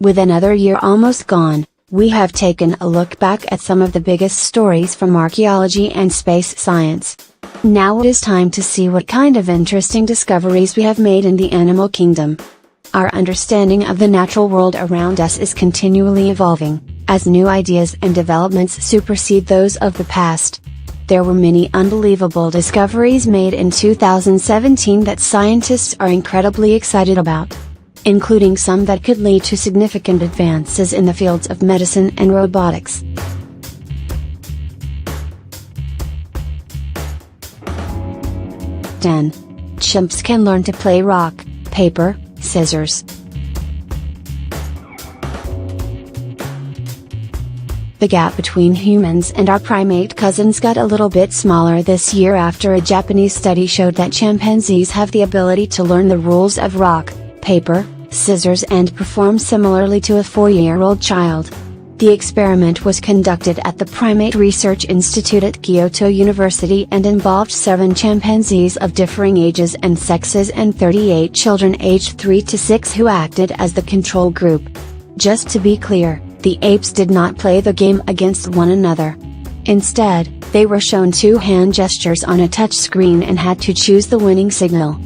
With another year almost gone, we have taken a look back at some of the biggest stories from archaeology and space science. Now it is time to see what kind of interesting discoveries we have made in the animal kingdom. Our understanding of the natural world around us is continually evolving, as new ideas and developments supersede those of the past. There were many unbelievable discoveries made in 2017 that scientists are incredibly excited about, including some that could lead to significant advances in the fields of medicine and robotics. "10. Chimps can learn to play rock, paper, scissors." The gap between humans and our primate cousins got a little bit smaller this year after a Japanese study showed that chimpanzees have the ability to learn the rules of rock, paper, scissors and perform similarly to a 4-year-old child. The experiment was conducted at the Primate Research Institute at Kyoto University and involved 7 chimpanzees of differing ages and sexes and 38 children aged 3 to 6 who acted as the control group. Just to be clear, the apes did not play the game against one another. Instead, they were shown 2 hand gestures on a touch screen and had to choose the winning signal.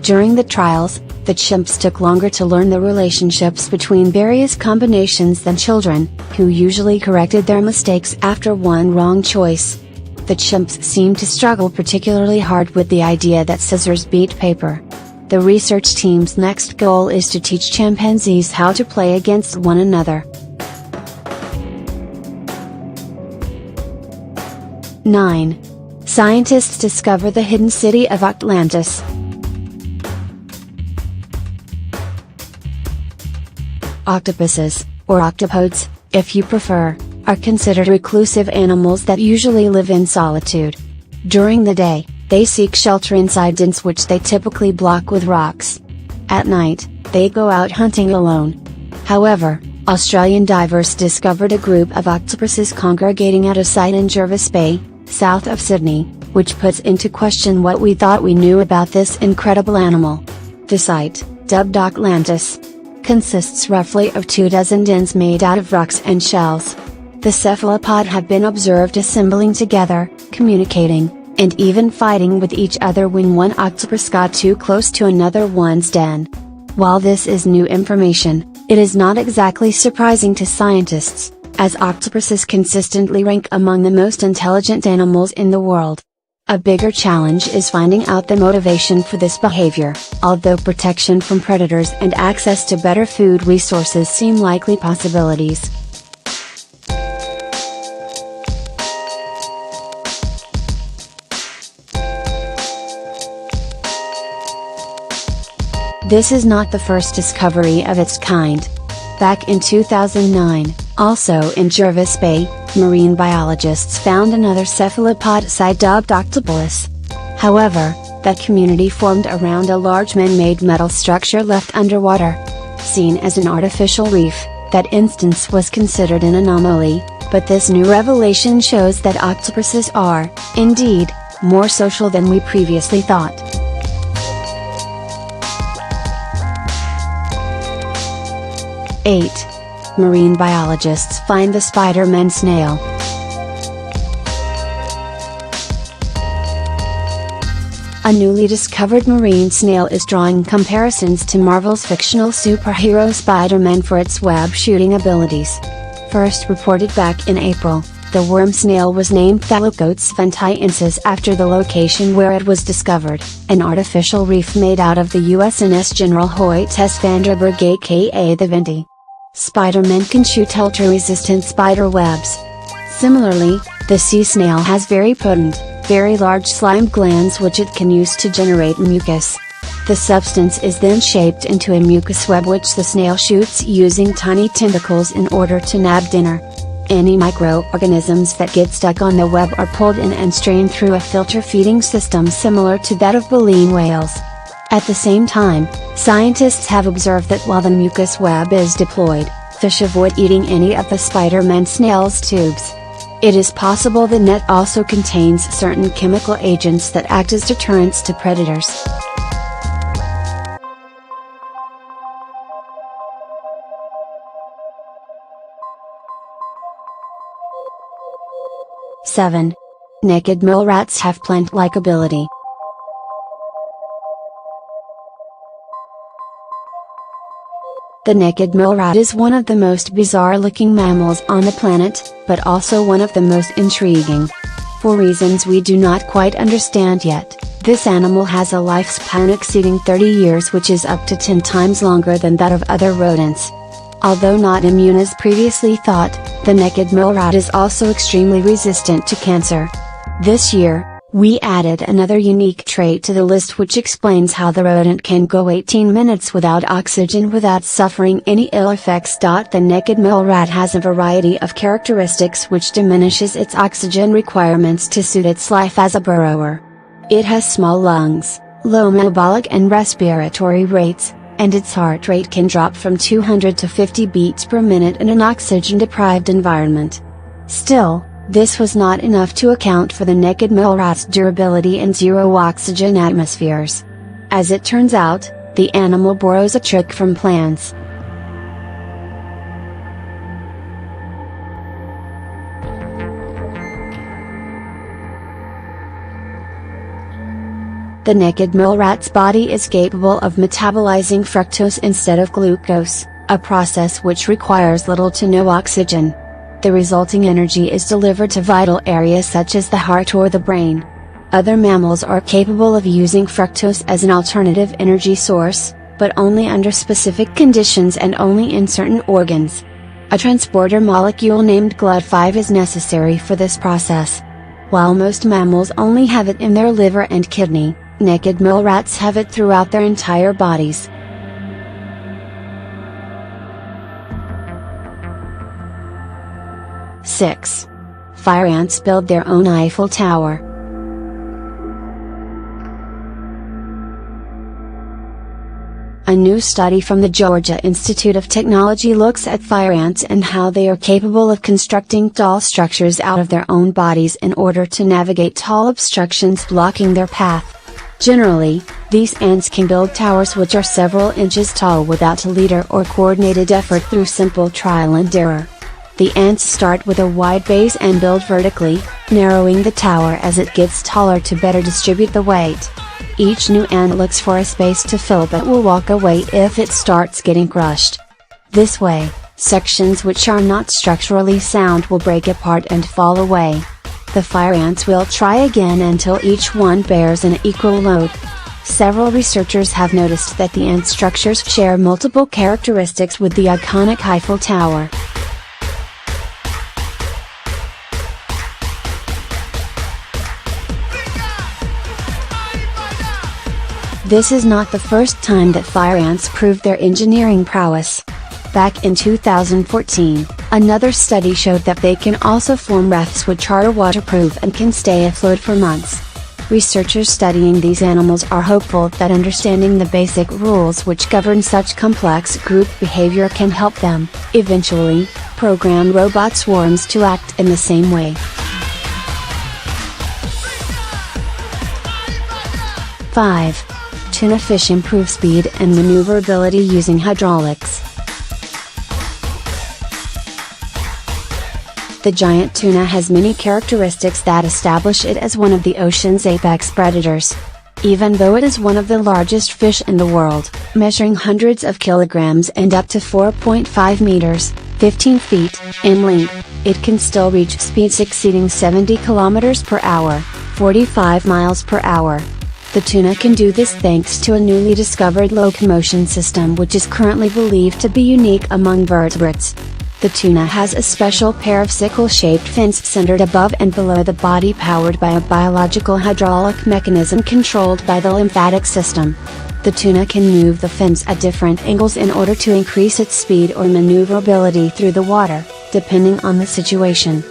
During the trials, the chimps took longer to learn the relationships between various combinations than children, who usually corrected their mistakes after one wrong choice. The chimps seemed to struggle particularly hard with the idea that scissors beat paper. The research team's next goal is to teach chimpanzees how to play against one another. 9. Scientists discover the hidden city of Atlantis. Octopuses, or octopodes, if you prefer, are considered reclusive animals that usually live in solitude. During the day, they seek shelter inside dens which they typically block with rocks. At night, they go out hunting alone. However, Australian divers discovered a group of octopuses congregating at a site in Jervis Bay, south of Sydney, which puts into question what we thought we knew about this incredible animal. The site, dubbed Atlantis, consists roughly of 24 dens made out of rocks and shells. The cephalopod have been observed assembling together, communicating, and even fighting with each other when one octopus got too close to another one's den. While this is new information, it is not exactly surprising to scientists, as octopuses consistently rank among the most intelligent animals in the world. A bigger challenge is finding out the motivation for this behavior, although protection from predators and access to better food resources seem likely possibilities. This is not the first discovery of its kind. Back in 2009, also in Jervis Bay, marine biologists found another cephalopod site dubbed Octopus. However, that community formed around a large man-made metal structure left underwater. Seen as an artificial reef, that instance was considered an anomaly, but this new revelation shows that octopuses are, indeed, more social than we previously thought. "8. Marine biologists find the Spider-Man snail." A newly discovered marine snail is drawing comparisons to Marvel's fictional superhero Spider-Man for its web shooting abilities. First reported back in April, the worm snail was named Thylacotes ventaiensis after the location where it was discovered, an artificial reef made out of the USNS General Hoyt S. Vandenberg aka the Venti. Spider-Man can shoot ultra-resistant spider webs. Similarly, the sea snail has very potent, very large slime glands which it can use to generate mucus. The substance is then shaped into a mucus web which the snail shoots using tiny tentacles in order to nab dinner. Any microorganisms that get stuck on the web are pulled in and strained through a filter feeding system similar to that of baleen whales. At the same time, scientists have observed that while the mucus web is deployed, fish avoid eating any of the Spider-Man snail's tubes. It is possible the net also contains certain chemical agents that act as deterrents to predators. 7. Naked mole rats have plant-like ability. The naked mole rat is one of the most bizarre-looking mammals on the planet, but also one of the most intriguing. For reasons we do not quite understand yet, this animal has a lifespan exceeding 30 years, which is up to 10 times longer than that of other rodents. Although not immune as previously thought, the naked mole rat is also extremely resistant to cancer. This year, we added another unique trait to the list, which explains how the rodent can go 18 minutes without oxygen without suffering any ill effects. The naked mole rat has a variety of characteristics which diminishes its oxygen requirements to suit its life as a burrower. It has small lungs, low metabolic and respiratory rates, and its heart rate can drop from 200 to 50 beats per minute in an oxygen-deprived environment. Still, this was not enough to account for the naked mole rat's durability in zero-oxygen atmospheres. As it turns out, the animal borrows a trick from plants. The naked mole rat's body is capable of metabolizing fructose instead of glucose, a process which requires little to no oxygen. The resulting energy is delivered to vital areas such as the heart or the brain. Other mammals are capable of using fructose as an alternative energy source, but only under specific conditions and only in certain organs. A transporter molecule named GLUT5 is necessary for this process. While most mammals only have it in their liver and kidney, naked mole rats have it throughout their entire bodies. Six. Fire ants build their own Eiffel Tower. A new study from the Georgia Institute of Technology looks at fire ants and how they are capable of constructing tall structures out of their own bodies in order to navigate tall obstructions blocking their path. Generally, these ants can build towers which are several inches tall without a leader or coordinated effort through simple trial and error. The ants start with a wide base and build vertically, narrowing the tower as it gets taller to better distribute the weight. Each new ant looks for a space to fill but will walk away if it starts getting crushed. This way, sections which are not structurally sound will break apart and fall away. The fire ants will try again until each one bears an equal load. Several researchers have noticed that the ant structures share multiple characteristics with the iconic Eiffel Tower. This is not the first time that fire ants proved their engineering prowess. Back in 2014, another study showed that they can also form rafts which are waterproof and can stay afloat for months. Researchers studying these animals are hopeful that understanding the basic rules which govern such complex group behavior can help them, eventually, program robot swarms to act in the same way. 5. Tuna fish improve speed and maneuverability using hydraulics. The giant tuna has many characteristics that establish it as one of the ocean's apex predators. Even though it is one of the largest fish in the world, measuring hundreds of kilograms and up to 4.5 meters, 15 feet, in length, it can still reach speeds exceeding 70 kilometers per hour, 45 miles per hour. The tuna can do this thanks to a newly discovered locomotion system which is currently believed to be unique among vertebrates. The tuna has a special pair of sickle-shaped fins centered above and below the body powered by a biological hydraulic mechanism controlled by the lymphatic system. The tuna can move the fins at different angles in order to increase its speed or maneuverability through the water, depending on the situation.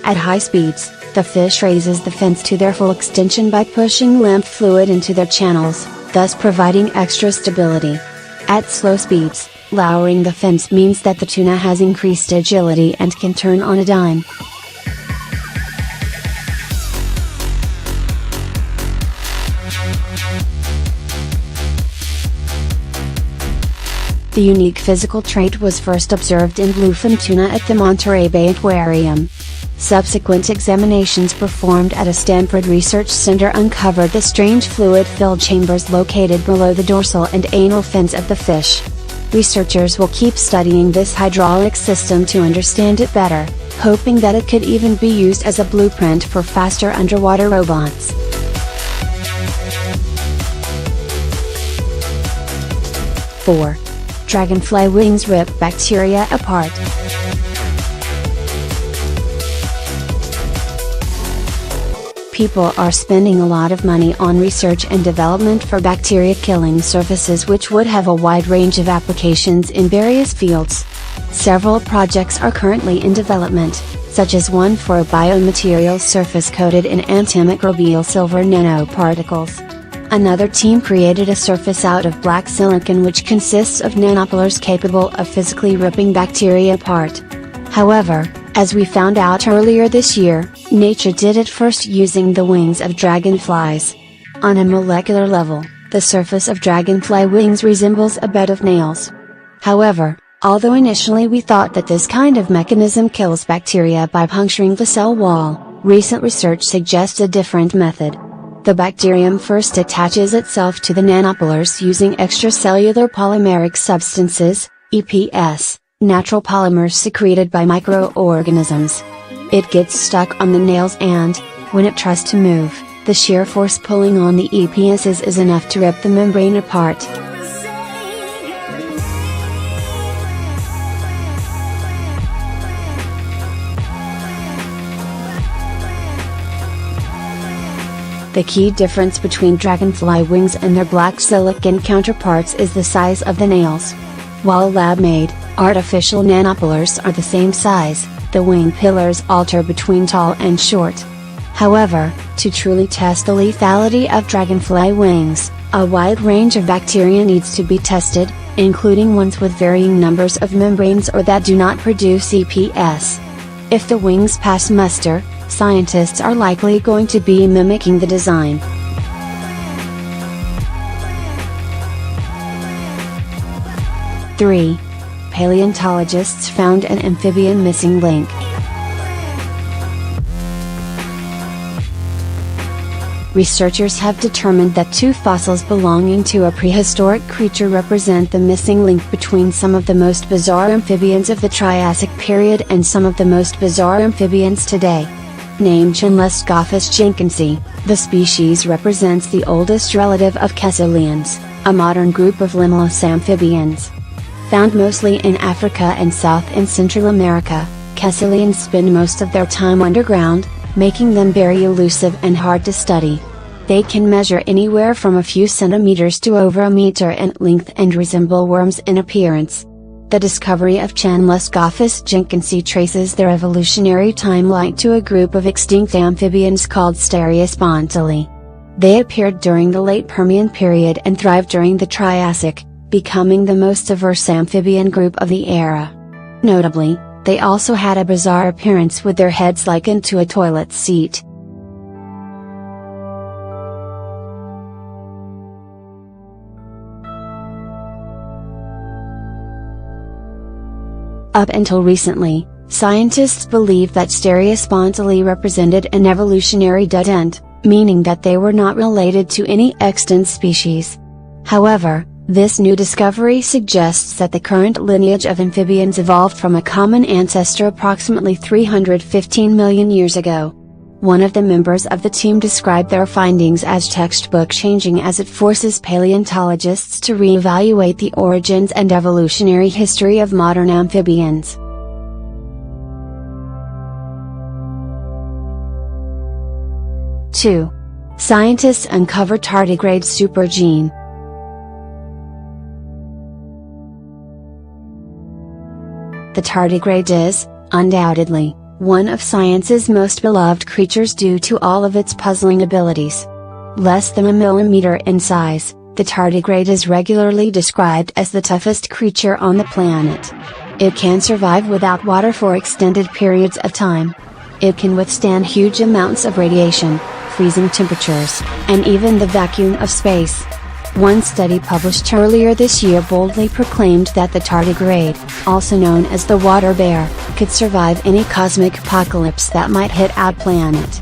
At high speeds, the fish raises the fins to their full extension by pushing lymph fluid into their channels, thus providing extra stability. At slow speeds, lowering the fins means that the tuna has increased agility and can turn on a dime. The unique physical trait was first observed in bluefin tuna at the Monterey Bay Aquarium. Subsequent examinations performed at a Stanford research center uncovered the strange fluid-filled chambers located below the dorsal and anal fins of the fish. Researchers will keep studying this hydraulic system to understand it better, hoping that it could even be used as a blueprint for faster underwater robots. Four. Dragonfly wings rip bacteria apart. People are spending a lot of money on research and development for bacteria-killing surfaces which would have a wide range of applications in various fields. Several projects are currently in development, such as one for a biomaterial surface coated in antimicrobial silver nanoparticles. Another team created a surface out of black silicon which consists of nanopolars capable of physically ripping bacteria apart. However, as we found out earlier this year, nature did it first using the wings of dragonflies. On a molecular level, the surface of dragonfly wings resembles a bed of nails. However, although initially we thought that this kind of mechanism kills bacteria by puncturing the cell wall, recent research suggests a different method. The bacterium first attaches itself to the nanopolars using extracellular polymeric substances, EPS, natural polymers secreted by microorganisms. It gets stuck on the nails and, when it tries to move, the shear force pulling on the EPSs is enough to rip the membrane apart. The key difference between dragonfly wings and their black silicon counterparts is the size of the nails. While lab-made, artificial nanopolars are the same size, the wing pillars alter between tall and short. However, to truly test the lethality of dragonfly wings, a wide range of bacteria needs to be tested, including ones with varying numbers of membranes or that do not produce EPS. If the wings pass muster, scientists are likely going to be mimicking the design. Three. Paleontologists found an amphibian missing link. Researchers have determined that two fossils belonging to a prehistoric creature represent the missing link between some of the most bizarre amphibians of the Triassic period and some of the most bizarre amphibians today. Named Chenlescophus jenkinsii, the species represents the oldest relative of Caecilians, a modern group of limulus amphibians. Found mostly in Africa and South and Central America, Caecilians spend most of their time underground, making them very elusive and hard to study. They can measure anywhere from a few centimeters to over a meter in length and resemble worms in appearance. The discovery of Chenlescophus jenkinsii traces their evolutionary timeline to a group of extinct amphibians called Stereospontili. They appeared during the late Permian period and thrived during the Triassic, becoming the most diverse amphibian group of the era. Notably, they also had a bizarre appearance with their heads likened to a toilet seat. Up until recently, scientists believed that Stereospontili represented an evolutionary dead end, meaning that they were not related to any extant species. However, this new discovery suggests that the current lineage of amphibians evolved from a common ancestor approximately 315 million years ago. One of the members of the team described their findings as textbook changing as it forces paleontologists to reevaluate the origins and evolutionary history of modern amphibians. Two. Scientists uncover tardigrade supergene. The tardigrade is, undoubtedly, one of science's most beloved creatures due to all of its puzzling abilities. Less than a millimeter in size, the tardigrade is regularly described as the toughest creature on the planet. It can survive without water for extended periods of time. It can withstand huge amounts of radiation, freezing temperatures, and even the vacuum of space. One study published earlier this year boldly proclaimed that the tardigrade, also known as the water bear, could survive any cosmic apocalypse that might hit our planet.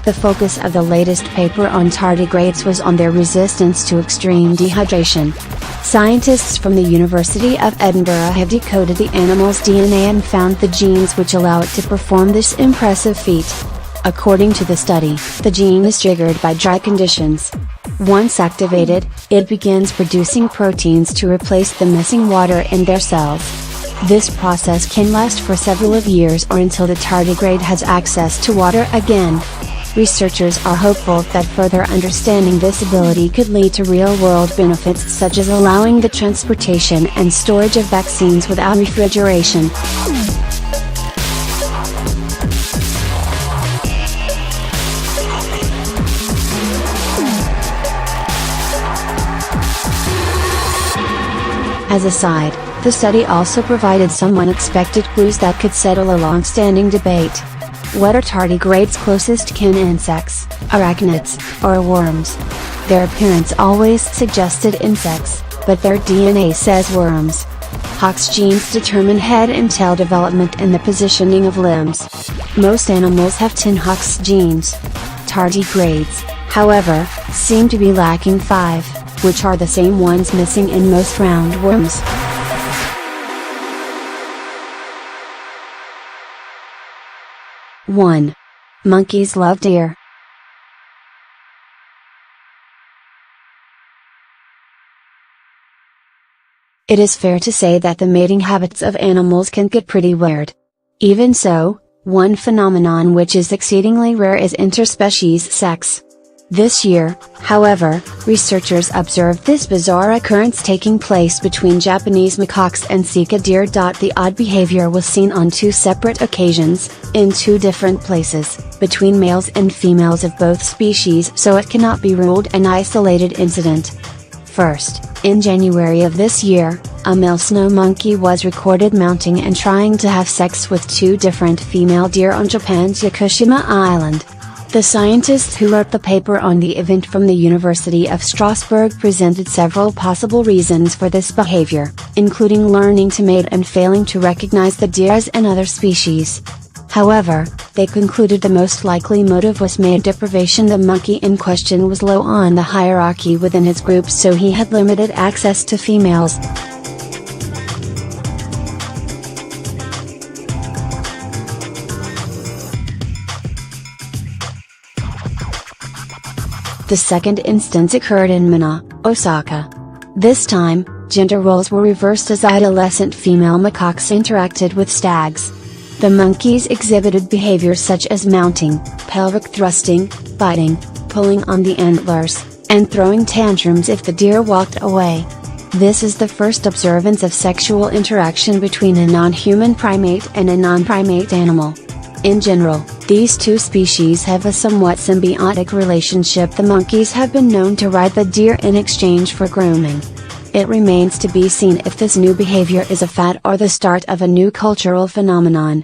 The focus of the latest paper on tardigrades was on their resistance to extreme dehydration. Scientists from the University of Edinburgh have decoded the animal's DNA and found the genes which allow it to perform this impressive feat. According to the study, the gene is triggered by dry conditions. Once activated, it begins producing proteins to replace the missing water in their cells. This process can last for several years or until the tardigrade has access to water again. Researchers are hopeful that further understanding this ability could lead to real-world benefits such as allowing the transportation and storage of vaccines without refrigeration. As a side, the study also provided some unexpected clues that could settle a long-standing debate. What are tardigrades' closest kin insects, arachnids, or worms? Their appearance always suggested insects, but their DNA says worms. Hox genes determine head and tail development and the positioning of limbs. Most animals have 10 Hox genes. Tardigrades, however, seem to be lacking 5, which are the same ones missing in most roundworms. One. Monkeys love deer. It is fair to say that the mating habits of animals can get pretty weird. Even so, one phenomenon which is exceedingly rare is interspecies sex. This year, however, researchers observed this bizarre occurrence taking place between Japanese macaques and Sika deer. The odd behavior was seen on 2 separate occasions, in 2 different places, between males and females of both species, so it cannot be ruled an isolated incident. First, in January of this year, a male snow monkey was recorded mounting and trying to have sex with 2 different female deer on Japan's Yakushima Island. The scientists who wrote the paper on the event from the University of Strasbourg presented several possible reasons for this behavior, including learning to mate and failing to recognize the deer as another species. However, they concluded the most likely motive was mate deprivation. The monkey in question was low on the hierarchy within his group, so he had limited access to females. The second instance occurred in Mina, Osaka. This time, gender roles were reversed as adolescent female macaques interacted with stags. The monkeys exhibited behaviors such as mounting, pelvic thrusting, biting, pulling on the antlers, and throwing tantrums if the deer walked away. This is the first observance of sexual interaction between a non-human primate and a non-primate animal. In general, these 2 species have a somewhat symbiotic relationship. The monkeys have been known to ride the deer in exchange for grooming. It remains to be seen if this new behavior is a fad or the start of a new cultural phenomenon.